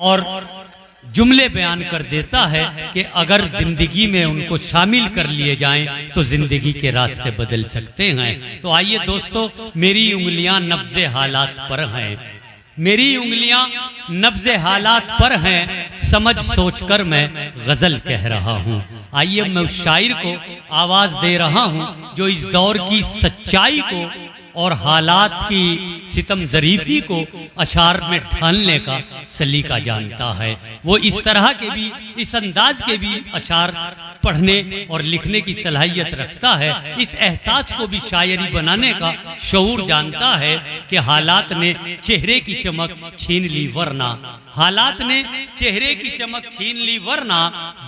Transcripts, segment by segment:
और जुमले बयान कर देता है कि अगर जिंदगी में उनको शामिल कर लिए जाएं तो जिंदगी के रास्ते बदल सकते हैं। तो आइए दोस्तों, मेरी उंगलियां नब्ज़े हालात पर हैं, मेरी उंगलियां नब्ज़े हालात पर हैं, समझ सोचकर मैं गजल कह रहा हूं। आइए मैं उस शायर को आवाज दे रहा हूं जो इस दौर की सच्चाई को और हालात की सितम ज़रीफ़ी को अशार में ढालने का सलीका जानता है। वो इस तरह के भी, इस अंदाज के भी अशार पढ़ने और लिखने की सलाहियत रखता है। इस एहसास को भी शायरी बनाने का शऊर जानता है कि हालात ने चेहरे की चमक छीन ली वरना, हालात ने चेहरे की चमक छीन ली वरना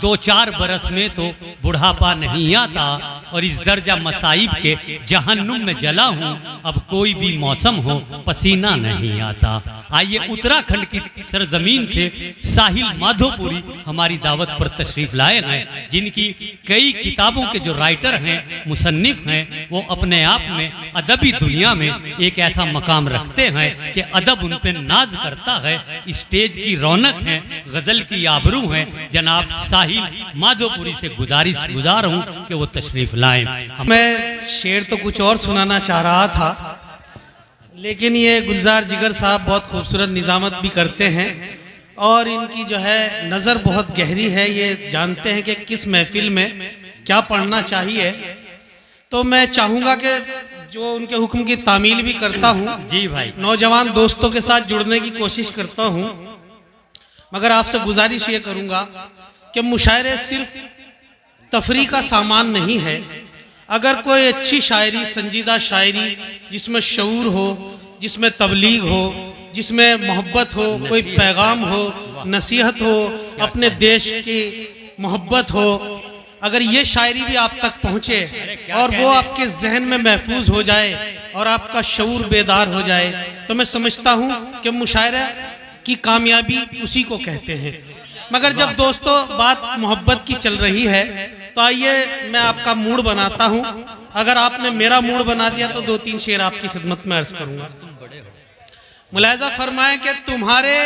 2-4 बरस में तो बुढ़ापा नहीं आता। और इस दर्जा मसाइब के जहन्नुम में जला हूँ, अब कोई भी मौसम हो पसीना नहीं आता। आइए उत्तराखंड की सरजमीन से साहिल माधोपुरी हमारी दावत पर तशरीफ लाए हैं, जिनकी कई किताबों के जो राइटर हैं, मुसन्निफ हैं, वो अपने आप में अदबी दुनिया में एक ऐसा मकाम रखते हैं कि अदब उन पे नाज करता है। स्टेज की रौनक है, गजल की आबरू है। जनाब साहिल माधोपुरी से गुजार हूँ कि वो तशरीफ लाएं। मैं शेर तो कुछ और सुनाना चाह रहा था, लेकिन ये गुलजार जिगर साहब बहुत खूबसूरत निज़ामत भी करते हैं और इनकी जो है नज़र बहुत गहरी है। ये जानते हैं कि किस महफिल में क्या पढ़ना चाहिए। तो मैं चाहूँगा कि जो उनके हुक्म की तामील भी करता हूँ, जी भाई, नौजवान दोस्तों के साथ जुड़ने की कोशिश करता हूँ, मगर आपसे गुजारिश ये करूँगा कि मुशायरे सिर्फ तफरी का सामान नहीं है। अगर कोई अच्छी शायरी, संजीदा शायरी जिसमें शऊर हो, जिसमें तबलीग हो, जिसमें मोहब्बत हो, कोई पैगाम हो, नसीहत हो, अपने देश की मोहब्बत हो, अगर ये शायरी भी आप तक पहुँचे और वो आपके जहन में महफूज हो जाए और आपका शऊर बेदार हो जाए, तो मैं समझता हूँ कि मुशायरा की कामयाबी उसी को कहते हैं। मगर जब दोस्तों बात मोहब्बत की चल रही है, तो आइए मैं आपका मूड बनाता हूँ। अगर आपने मेरा मूड बना दिया तो 2-3 शेर आपकी खिदमत में अर्ज करूंगा। मुलाहिजा फरमाएं कि तुम्हारे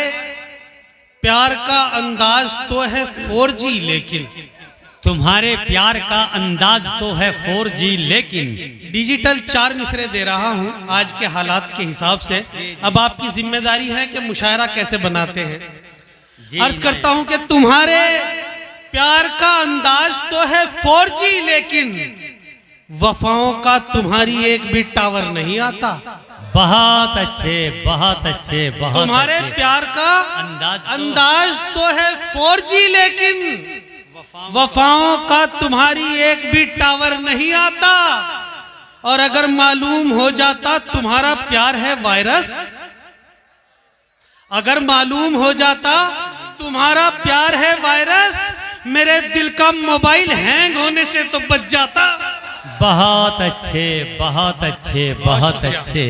प्यार का अंदाज तो है 4G, लेकिन तुम्हारे प्यार का अंदाज तो है 4G, लेकिन डिजिटल 4 मिसरे दे रहा हूँ आज के हालात के हिसाब से। अब आपकी जिम्मेदारी है कि मुशायरा कैसे बनाते हैं। अर्ज करता हूँ कि तुम्हारे प्यार का अंदाज तो है 4G, लेकिन वफाओं का तुम्हारी एक भी टावर नहीं आता। बहुत अच्छे, बहुत अच्छे, बहुत तुम्हारे अच्छे। प्यार का अंदाज तो है 4G, लेकिन वफाओं का तुम्हारी एक भी टावर नहीं आता। और अगर मालूम हो जाता तुम्हारा प्यार है वायरस, अगर मालूम हो जाता तुम्हारा प्यार है वायरस, मेरे दिल का मोबाइल हैंग होने से तो बच जाता। बहुत अच्छे, बहुत अच्छे, बहुत अच्छे,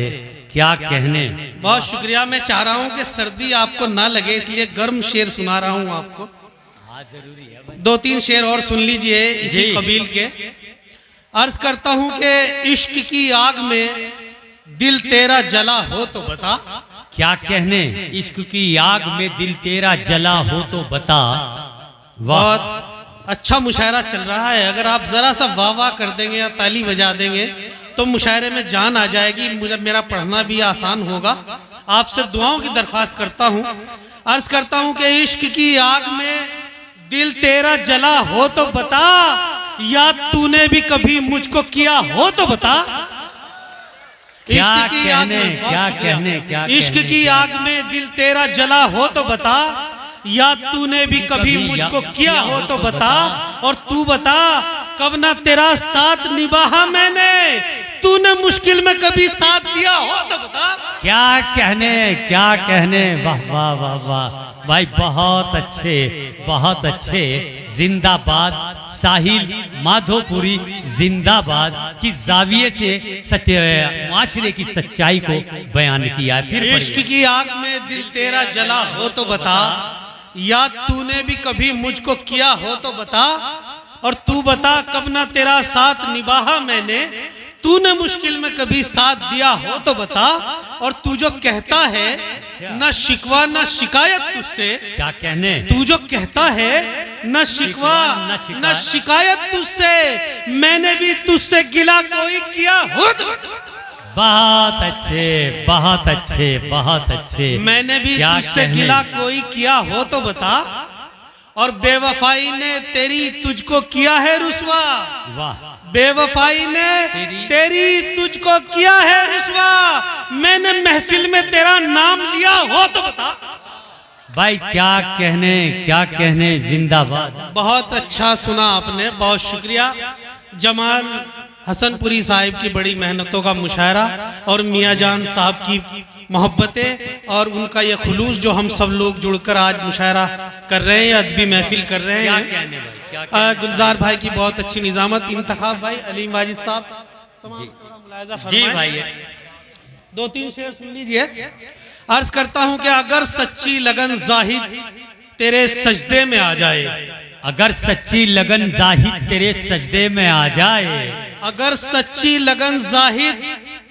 क्या कहने। बहुत शुक्रिया। मैं चाह रहा हूं कि सर्दी आपको ना लगे, इसलिए गर्म शेर सुना रहा हूं आपको। 2-3 शेर और सुन लीजिए इसी कबील के। अर्ज करता हूं कि इश्क की आग में दिल तेरा जला हो तो बता। क्या कहने, इश्क की आग में दिल तेरा जला हो तो बता। बहुत अच्छा मुशायरा चल रहा है। अगर आप जरा सा वाह वाह कर देंगे या ताली बजा देंगे तो मुशायरे में जान आ जाएगी, मुझे मेरा पढ़ना भी आसान होगा। आपसे दुआओं की दरख्वास्त करता हूँ। अर्ज करता हूँ कि इश्क की आग में दिल तेरा जला हो तो बता, या तूने भी कभी मुझको किया हो तो बता। क्या कहने, क्या कहने, क्या इश्क की आग में दिल तेरा जला हो तो बता, या तूने भी कभी मुझको किया हो तो बता। और तू बता कब ना तेरा साथ निभाया मैंने, तूने मुश्किल में कभी साथ दिया हो तो बता। क्या कहने, क्या कहने। वाह वाह वाह वाह भाई, बहुत अच्छे, बहुत अच्छे। जिंदाबाद साहिल माधोपुरी, जिंदाबाद की जाविये से माशरे की सच्चाई को बयान किया है। फिर इश्क की आग में दिल तेरा जला हो तो बता, या तूने भी कभी मुझको किया हो तो बता। और तू बता कब ना तेरा साथ निभाया मैंने, तूने मुश्किल में कभी साथ दिया हो तो बता। और तू जो कहता है न शिकवा न शिकायत तुझसे, क्या कहने, तू जो कहता है न शिकवा न शिकायत तुझसे, मैंने भी तुझसे गिला कोई किया हो तो, बहुत अच्छे बहुत अच्छे बहुत अच्छे, मैंने भी तुझसे गिला कोई किया हो तो बता, और बेवफाई ने तेरी तुझको किया है रुसवा, वाह, बेवफाई ने तेरी तुझको किया है रुसवा, मैंने महफिल में तेरा नाम लिया हो तो बता। भाई क्या कहने, जिंदाबाद। बहुत अच्छा सुना आपने, बहुत शुक्रिया। जमाल हसनपुरी साहिब की बड़ी मेहनतों का मुशायरा और मियाँ जान साहब की मोहब्बतें और उनका ये खुलूस जो हम सब लोग जुड़कर आज मुशायरा कर रहे हैं, अदबी महफिल कर रहे हैं। गुलजार भाई की बहुत अच्छी निजामत, इंतखाब भाई, अलीम वाजिद साहब जी भाई, 2-3 शेर सुन लीजिए। अर्ज करता हूं कि अगर सच्ची लगन जाहिद तेरे सजदे में आ जाए, अगर सच्ची लगन जाहिद तेरे सजदे में आ जाए, अगर सच्ची लगन जाहिद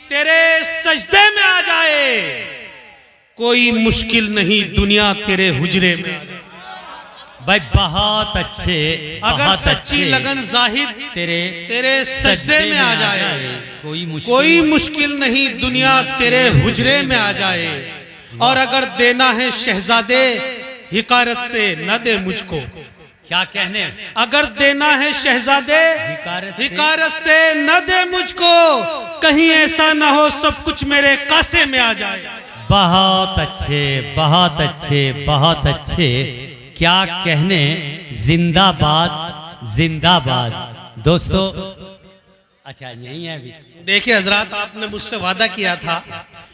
तेरे सजदे में आ जाए, कोई मुश्किल नहीं दुनिया तेरे हुजरे में। भाई बहुत अच्छे, अगर सच्ची लगन जाहिद तेरे सजदे में आ जाए, कोई मुश्किल नहीं दुनिया तेरे हुजरे में आ जाए, और अगर देना है शहजादे हिकारत से न दे मुझको, क्या कहने, अगर देना है शहजादे हिकारत से न दे मुझको, कहीं ऐसा ना हो सब कुछ मेरे कासे में आ जाए। बहुत अच्छे बहुत अच्छे बहुत अच्छे, क्या कहने, जिंदाबाद जिंदाबाद। दोस्तों अच्छा यही है अभी। देखिए हजरात, आपने मुझसे वादा किया था,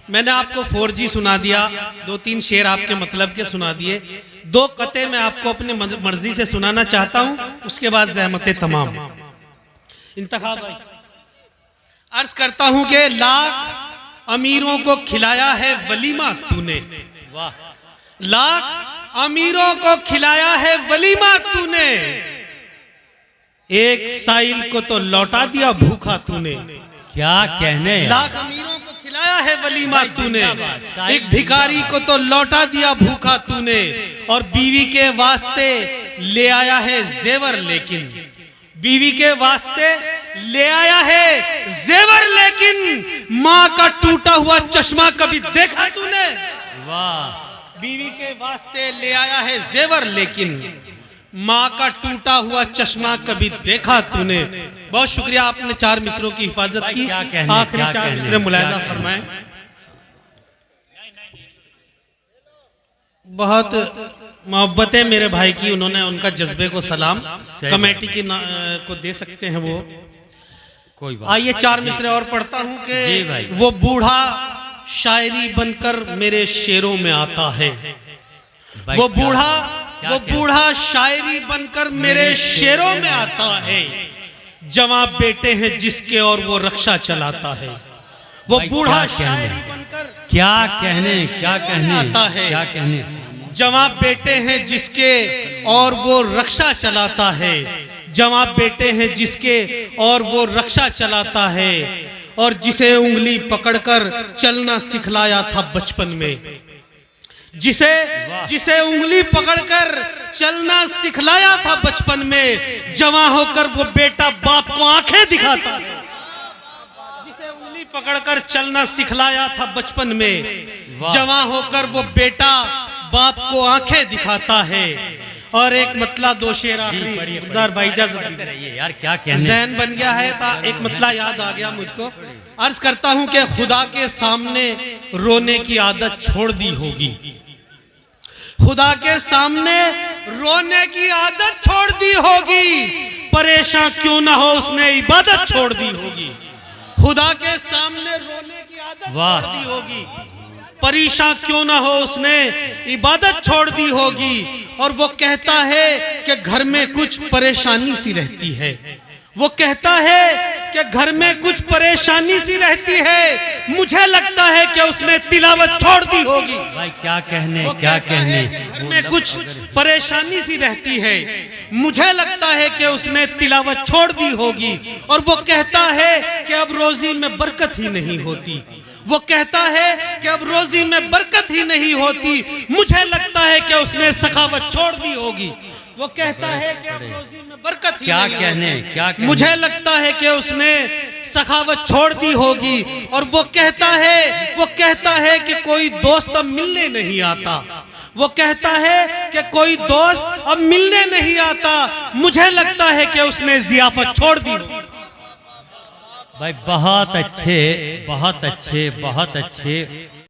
मैंने आपको 4G सुना दिया, 2-3 शेर आपके मतलब के सुना दिए, 2 कते मैं आपको अपनी मर्जी से सुनाना चाहता हूं, उसके बाद ज़हमतें तमाम। इंतखाब भाई, अर्ज करता हूं कि लाख अमीरों को खिलाया है वलीमा तूने, वाह, लाख अमीरों को खिलाया है वलीमा तूने, एक साइल को तो लौटा दिया भूखा तूने। क्या कहने, लाख अमीरों को खिलाया है वलीमा तूने, एक भिखारी को तो लौटा दिया भूखा तूने, और बीवी के वास्ते ले आया है जेवर, लेकिन बीवी के वास्ते ले आया है जेवर, लेकिन माँ का टूटा हुआ चश्मा कभी देखा तूने। वाह, बीवी के वास्ते ले आया है जेवर, लेकिन माँ का टूटा हुआ चश्मा कभी देखा तूने। बहुत शुक्रिया, आपने 4 मिसरों की हिफाजत की। आखिरी 4 मिसरे मुलायजा फरमाएं। बहुत मोहब्बतें मेरे भाई की, उन्होंने उनका जज्बे को सलाम कमेटी की को दे सकते हैं वो, कोई बात। आइए 4 मिसरे और पढ़ता हूं कि वो बूढ़ा शायरी बनकर मेरे शेरों में आता है, वो बूढ़ा शायरी बनकर मेरे शेरों में आता है, जवां बेटे हैं जिसके और वो रक्षा चलाता है। वो बूढ़ा शायरी बनकर क्या कहने आता है, क्या कहने, जवां बेटे हैं जिसके और वो रक्षा चलाता है, जवां बेटे हैं जिसके और वो रक्षा चलाता है, और जिसे उंगली पकड़कर चलना सिखलाया था बचपन में, जिसे उंगली पकड़कर चलना सिखलाया था बचपन में, जवां होकर वो बेटा बाप को आंखें दिखाता है, जिसे उंगली पकड़कर चलना सिखलाया था बचपन में, जवां होकर वो बेटा बाप को आंखें दिखाता है। और एक मतला 2 शेर आखिरी, गुलजार भाई इजाजत यार, क्या कहने, ज़हन बन गया है, एक मतला याद आ गया मुझको। अर्ज करता हूं कि खुदा के सामने रोने की आदत छोड़ दी होगी, खुदा के सामने रोने की आदत छोड़ दी होगी, परेशान क्यों ना हो उसने इबादत छोड़ दी होगी। खुदा के सामने रोने की आदत छोड़ दी होगी, परेशान क्यों ना हो उसने इबादत छोड़ दी होगी। और वो कहता है कि घर में कुछ परेशानी सी रहती है, वो कहता है कि घर में कुछ परेशानी सी रहती है, मुझे लगता है कि उसने तिलावत छोड़ दी होगी। भाई क्या कहने, क्या कहने, घर में कुछ परेशानी सी रहती है, मुझे लगता है कि उसने तिलावत छोड़ दी होगी। और वो कहता है कि अब रोजी में बरकत ही नहीं होती, वो कहता है कि अब रोजी में बरकत ही नहीं होती, मुझे लगता है कि उसने सखावत छोड़ दी होगी। वो कहता है कि अब रोजी में बरकत ही क्या नहीं कहने, होती, क्या कहने? मुझे लगता है कि उसने सखावत छोड़ दी होगी। और वो कहता है कि कोई दोस्त अब मिलने नहीं आता, वो कहता है कि कोई दोस्त अब मिलने नहीं आता, मुझे लगता है कि उसने जियाफत छोड़ दी। भाई बहुत अच्छे, बहुत अच्छे, बहुत अच्छे।